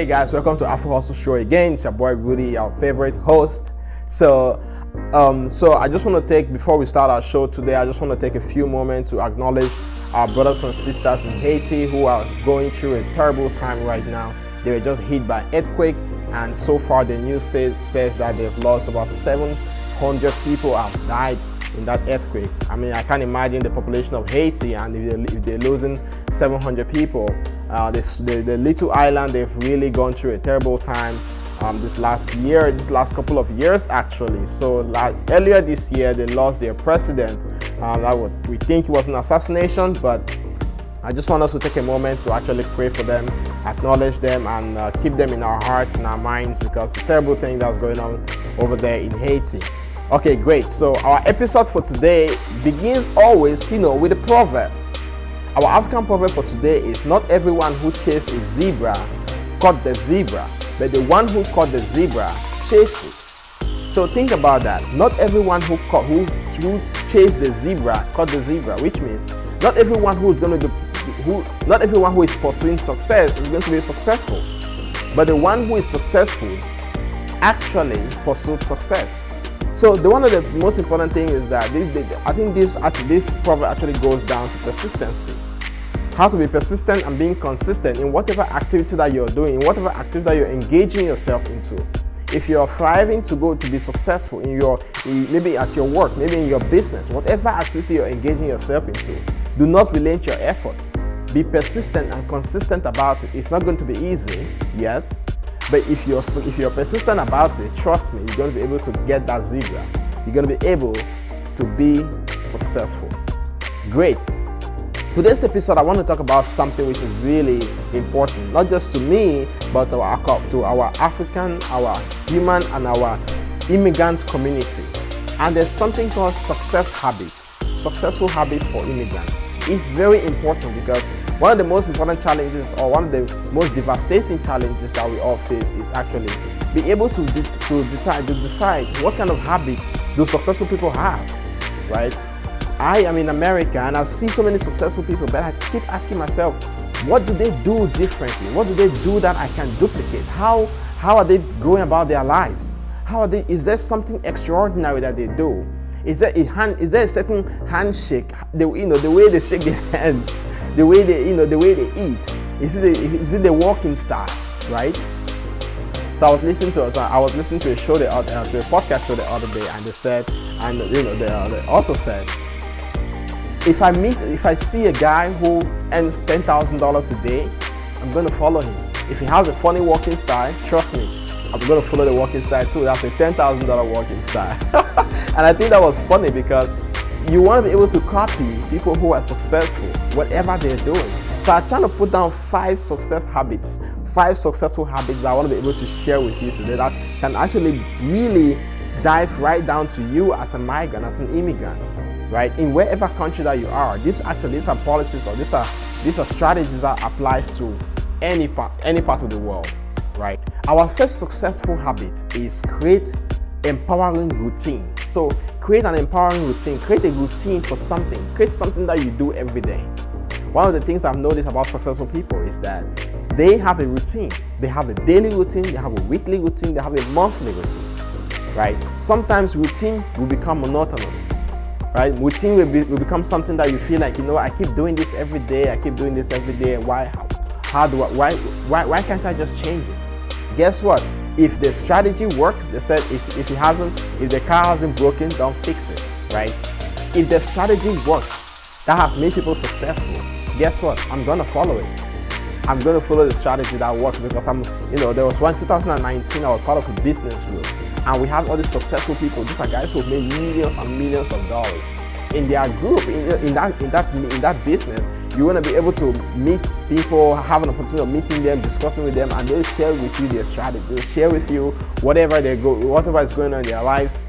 Hey guys, welcome to Afro Hustle Show again. It's your boy Rudy, your favorite host. So I just want to before we start our show today, I just want to take a few moments to acknowledge our brothers and sisters in Haiti who are going through a terrible time right now. They were just hit by earthquake, and so far the news says that they've lost about 700 people have died in that earthquake. I mean, I can't imagine the population of Haiti, and if they're losing 700 people. The little island, they've really gone through a terrible time this last couple of years actually. So earlier this year, they lost their president. We think it was an assassination, but I just want us to take a moment to actually pray for them, acknowledge them, and keep them in our hearts and our minds, because it's a terrible thing that's going on over there in Haiti. Okay, great. So our episode for today begins always, with a proverb. Our African proverb for today is, not everyone who chased a zebra caught the zebra, but the one who caught the zebra chased it. So think about that. Not everyone who chased the zebra caught the zebra, which means not everyone who is pursuing success is going to be successful, but the one who is successful actually pursued success. So one of the most important things is that I think this proverb actually goes down to persistency. How to be persistent and being consistent in whatever activity that you're doing, in whatever activity that you're engaging yourself into. If you're thriving to be successful maybe at your work, maybe in your business, whatever activity you're engaging yourself into, do not relent your effort. Be persistent and consistent about it. It's not going to be easy, yes. But if you're persistent about it, trust me, you're going to be able to get that zebra. You're going to be able to be successful. Great. Today's episode, I want to talk about something which is really important, not just to me, but to our African, our human, and our immigrant community. And there's something called success habits, successful habits for immigrants. It's very important because one of the most important challenges, or one of the most devastating challenges that we all face, is actually be able to decide what kind of habits do successful people have, right? I am in America and I've seen so many successful people, but I keep asking myself, what do they do differently? What do they do that I can duplicate? How are they going about their lives? Is there something extraordinary that they do? Is there a certain handshake? The way they shake their hands, the way they eat. Is it the walking style, right? So I was listening to a show, to a podcast show the other day, and they said, and the author said, if I see a guy who earns $10,000 a day, I'm going to follow him. If he has a funny walking style, trust me, I'm going to follow the walking style too. That's a $10,000 walking style. And I think that was funny because you want to be able to copy people who are successful, whatever they're doing. So I'm trying to put down 5 successful habits that I want to be able to share with you today that can actually really dive right down to you as a migrant, as an immigrant, right? In wherever country that you are. These are policies, or these are strategies that applies to any part of the world, right? Our first successful habit is create empowering routine. So create an empowering routine. Create a routine for something. Create something that you do every day. One of the things I've noticed about successful people is that they have a routine. They have a daily routine, they have a weekly routine, they have a monthly routine, right? Sometimes routine will become monotonous, right? Routine will become something that you feel like, I keep doing this every day. Why can't I just change it? Guess what? If the strategy works, they said if the car hasn't broken, don't fix it, right? If the strategy works, that has made people successful, guess what? I'm gonna follow it. I'm gonna follow the strategy that works, because there was one 2019, I was part of a business group, and we have all these successful people. These are guys who've made millions and millions of dollars. In their group, in that business, you want to be able to meet people, have an opportunity of meeting them, discussing with them, and they'll share with you their strategy. They'll share with you whatever is going on in their lives,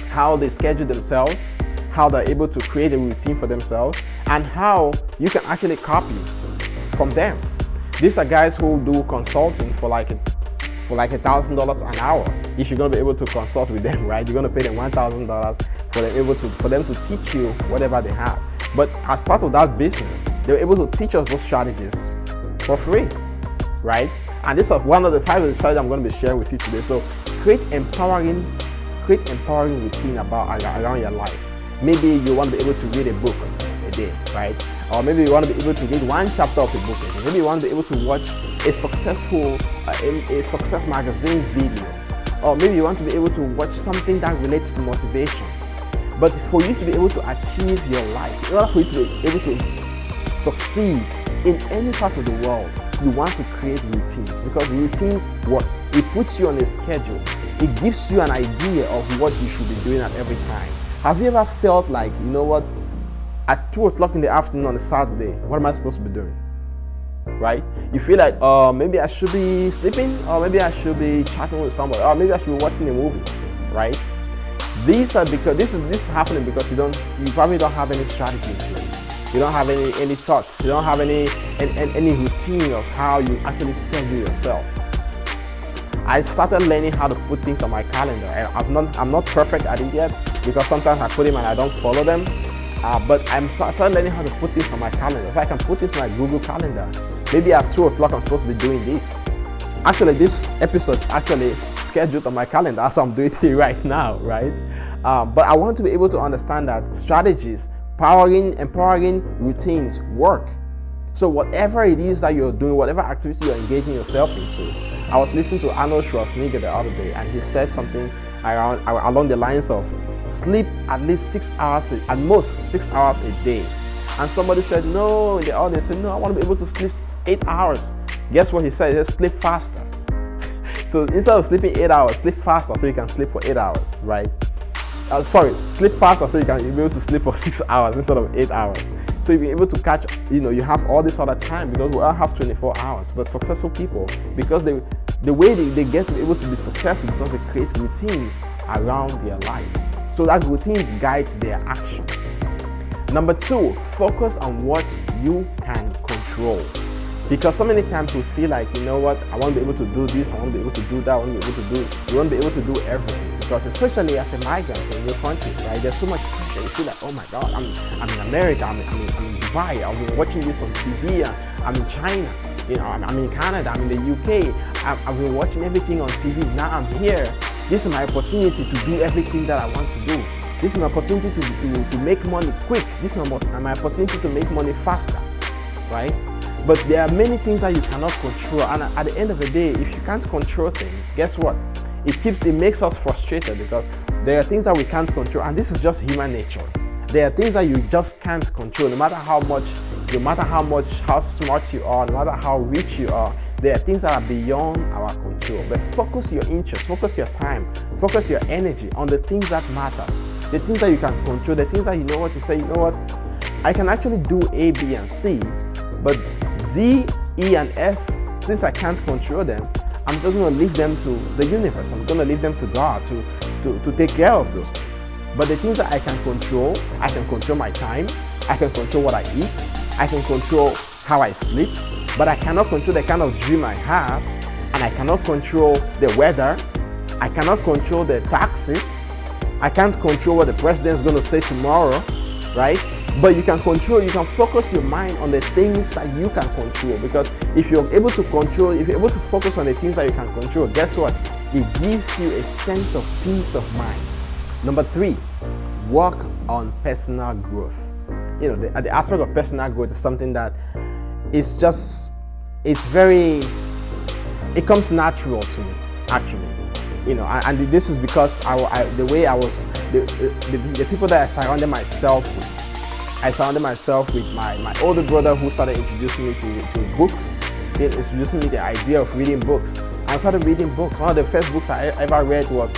how they schedule themselves, how they're able to create a routine for themselves, and how you can actually copy from them. These are guys who do consulting for like $1,000 an hour. If you're going to be able to consult with them, right? You're going to pay them $1,000 for them to teach you whatever they have. But as part of that business, they were able to teach us those strategies for free, right? And this is one of the 5 strategies I'm going to be sharing with you today. So create empowering routine around your life. Maybe you want to be able to read a book a day, right? Or maybe you want to be able to read one chapter of a book a day. Maybe you want to be able to watch a success magazine video. Or maybe you want to be able to watch something that relates to motivation. But for you to be able to achieve your life, in order for you to be able to succeed in any part of the world, you want to create routines, because routines work. It puts you on a schedule. It gives you an idea of what you should be doing at every time. Have you ever felt like, you know what, at 2 o'clock in the afternoon on a Saturday, what am I supposed to be doing? Right? You feel like, maybe I should be sleeping, or maybe I should be chatting with somebody, or maybe I should be watching a movie, right? These are because this is happening because you probably don't have any strategy in place. You don't have any thoughts. You don't have any routine of how you actually schedule yourself. I started learning how to put things on my calendar, and I'm not perfect at it yet, because sometimes I put them and I don't follow them. But I started learning how to put things on my calendar, so I can put this on my Google Calendar. Maybe at 2 o'clock I'm supposed to be doing this. Actually, this episode is actually scheduled on my calendar, so I'm doing it right now, right? But I want to be able to understand that strategies, empowering routines work. So whatever it is that you're doing, whatever activity you're engaging yourself into. I was listening to Arnold Schwarzenegger the other day, and he said something along the lines of sleep at least 6 hours, at most 6 hours a day. And somebody said, no, in the audience said, no, I want to be able to sleep 8 hours. Guess what he said? He said, sleep faster. So instead of sleeping 8 hours, sleep faster so you can sleep for 8 hours, right? Sleep faster so you can be able to sleep for 6 hours instead of 8 hours. So you'll be able to catch, you have all this other time, because we all have 24 hours. But successful people, because the way they get to be able to be successful, because they create routines around their life. So that routines guide their action. Number 2, focus on what you can control. Because so many times we feel like, you know what, I want to be able to do this, I want to be able to do that, you want to be able to do everything. Because especially as a migrant in your country, right, there's so much pressure. You feel like, oh my God, I'm in America, I'm in Dubai, I've been watching this on TV, I'm in China, I'm in Canada, I'm in the UK, I've been watching everything on TV, now I'm here. This is my opportunity to do everything that I want to do. This is my opportunity to make money quick. This is my opportunity to make money faster, right? But there are many things that you cannot control, and at the end of the day, if you can't control things, guess what? It makes us frustrated, because there are things that we can't control, and this is just human nature. There are things that you just can't control, no matter how smart you are, no matter how rich you are. There are things that are beyond our control. But focus your interest, focus your time, focus your energy on the things that matters, the things that you can control, the things that you know what to say. You know what? I can actually do A, B, and C, but D, E, and F, since I can't control them, I'm just going to leave them to the universe. I'm going to leave them to God to take care of those things. But the things that I can control my time, I can control what I eat, I can control how I sleep, but I cannot control the kind of dream I have, and I cannot control the weather, I cannot control the taxes, I can't control what the president's going to say tomorrow, right? But you can focus your mind on the things that you can control, because if you're able to focus on the things that you can control, guess what? It gives you a sense of peace of mind. Number 3, work on personal growth. The aspect of personal growth is something that it comes natural to me, actually. And this is because the people that I surrounded myself with my older brother, who started introducing me to books. He introduced me the idea of reading books. I started reading books. One of the first books I ever read was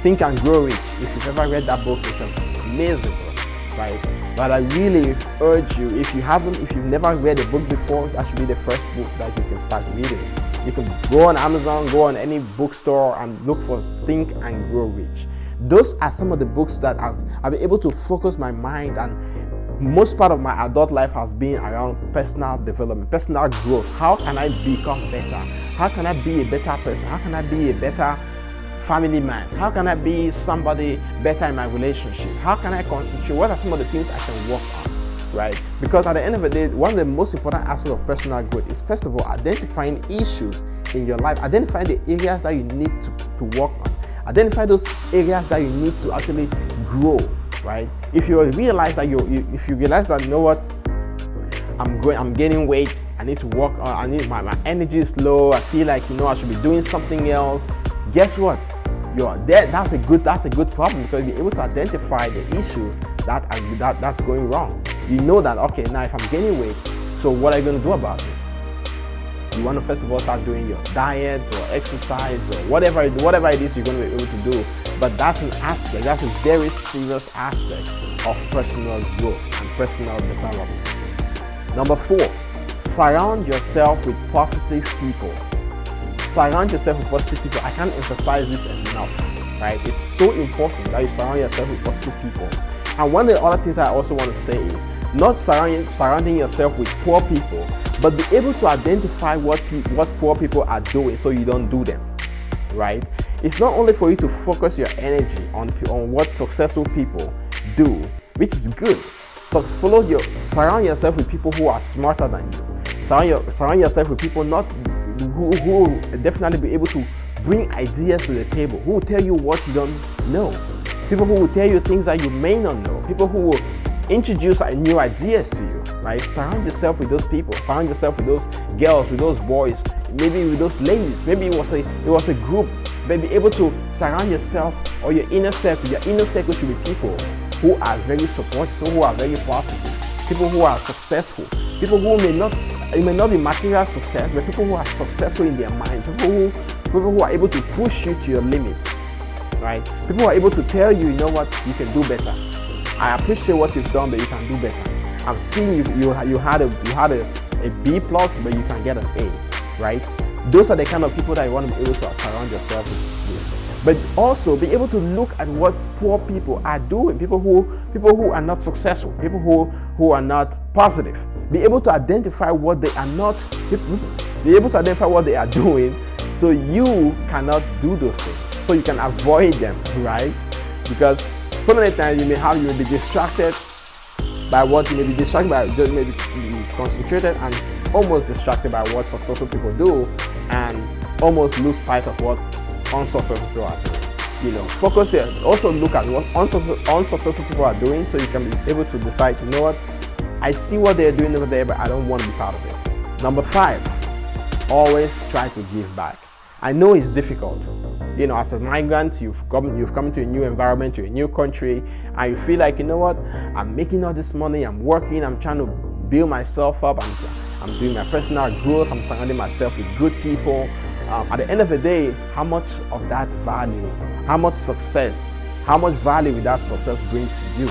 Think and Grow Rich. If you've ever read that book, it's an amazing book, right? But I really urge you, if you've never read a book before, that should be the first book that you can start reading. You can go on Amazon, go on any bookstore and look for Think and Grow Rich. Those are some of the books that I've been able to focus my mind, and most part of my adult life has been around personal development, personal growth. How can I become better? How can I be a better person? How can I be a better family man? How can I be somebody better in my relationship? How can I concentrate? What are some of the things I can work on? right? Because at the end of the day, one of the most important aspects of personal growth is, first of all, identifying issues in your life, identifying the areas that you need to work on, identify those areas that you need to actually grow, right? If you realize that if you realize that, you know what, I'm gaining weight, I need to work on, I need my energy is low, I feel like, you know, I should be doing something else. Guess what? That's a good problem, because you'll be able to identify the issues that's going wrong. You know that, okay, now if I'm gaining weight, so what are you going to do about it? You want to first of all start doing your diet or exercise or whatever it is you're going to be able to do. But that's an aspect, that's a very serious aspect of personal growth and personal development. Number 4, surround yourself with positive people. Surround yourself with positive people. I can't emphasize this enough, right? It's so important that you surround yourself with positive people. And one of the other things I also want to say is not surrounding yourself with poor people, but be able to identify what poor people are doing so you don't do them, right? It's not only for you to focus your energy on what successful people do, which is good. So surround yourself with people who are smarter than you. Surround yourself with people who will definitely be able to bring ideas to the table, who will tell you what you don't know, people who will tell you things that you may not know, people who will introduce new ideas to you, right? Surround yourself with those people. Surround yourself with those girls, with those boys, maybe with those ladies. Maybe it was a group. But be able to surround yourself or your inner circle. Your inner circle should be people who are very supportive, people who are very positive, people who are successful, people who it may not be material success, but people who are successful in their mind, people who are able to push you to your limits, right? People who are able to tell you, you know what, you can do better. I appreciate what you've done, but you can do better. I'm seeing you had a B plus, but you can get an A, right? Those are the kind of people that you want to be able to surround yourself with. But also be able to look at what poor people are doing, people who are not successful, people who are not positive. Be able to identify what they are not, be able to identify what they are doing, so you cannot do those things, so you can avoid them, right? Because so many times you may be distracted by what you may be distracted by, just maybe concentrated and almost distracted by what successful people do, and almost lose sight of what unsuccessful people are doing. You know, focus here. Also look at what unsuccessful people are doing, so you can be able to decide, you know what, I see what they're doing over there, but I don't want to be part of it. Number 5, always try to give back. I know it's difficult. You know, as a migrant, you've come to a new environment, to a new country, and you feel like, you know what, I'm making all this money, I'm working, I'm trying to build myself up, I'm doing my personal growth, I'm surrounding myself with good people. At the end of the day, how much of that value, how much success, how much value will that success bring to you,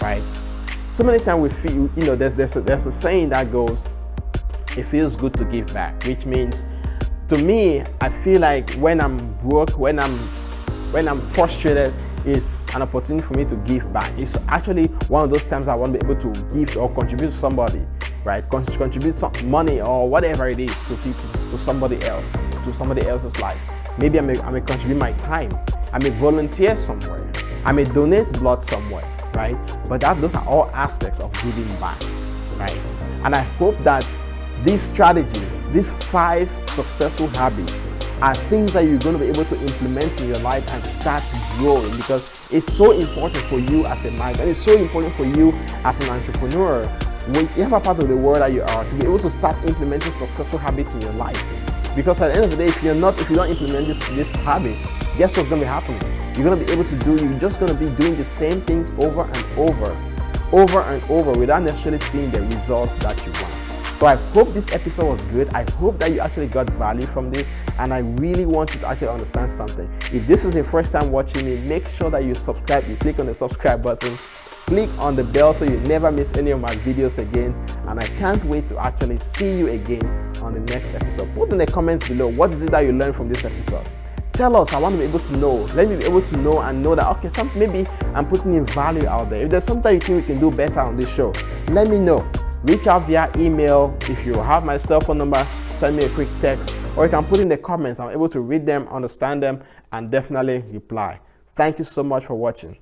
right? So many times we feel, you know, there's a saying that goes, it feels good to give back, which means, to me, I feel like when I'm broke, when I'm frustrated, is an opportunity for me to give back. It's actually one of those times I want to be able to give or contribute to somebody, right? Contribute some money or whatever it is to people, to somebody else, to somebody else's life. Maybe I may contribute my time. I may volunteer somewhere. I may donate blood somewhere, right? But those are all aspects of giving back, right? And I hope that these strategies, these 5 successful habits, are things that you're going to be able to implement in your life and start growing, because it's so important for you as a migrant. It's so important for you as an entrepreneur, whichever part of the world that you are, to be able to start implementing successful habits in your life. Because at the end of the day, if you don't implement this habit, guess what's going to be happening? You're going to be able to you're just going to be doing the same things over and over without necessarily seeing the results that you want. So I hope this episode was good. I hope that you actually got value from this, and I really want you to actually understand something. If this is your first time watching me, make sure that you subscribe. You click on the subscribe button, click on the bell so you never miss any of my videos again, and I can't wait to actually see you again on the next episode. Put in the comments below, what is it that you learned from this episode? Tell us. I want to be able to know. Let me be able to know and know that, okay, maybe I'm putting in value out there. If there's something you think we can do better on this show, let me know. Reach out via email. If you have my cell phone number, send me a quick text, or you can put in the comments. I'm able to read them, understand them, and definitely reply. Thank you so much for watching.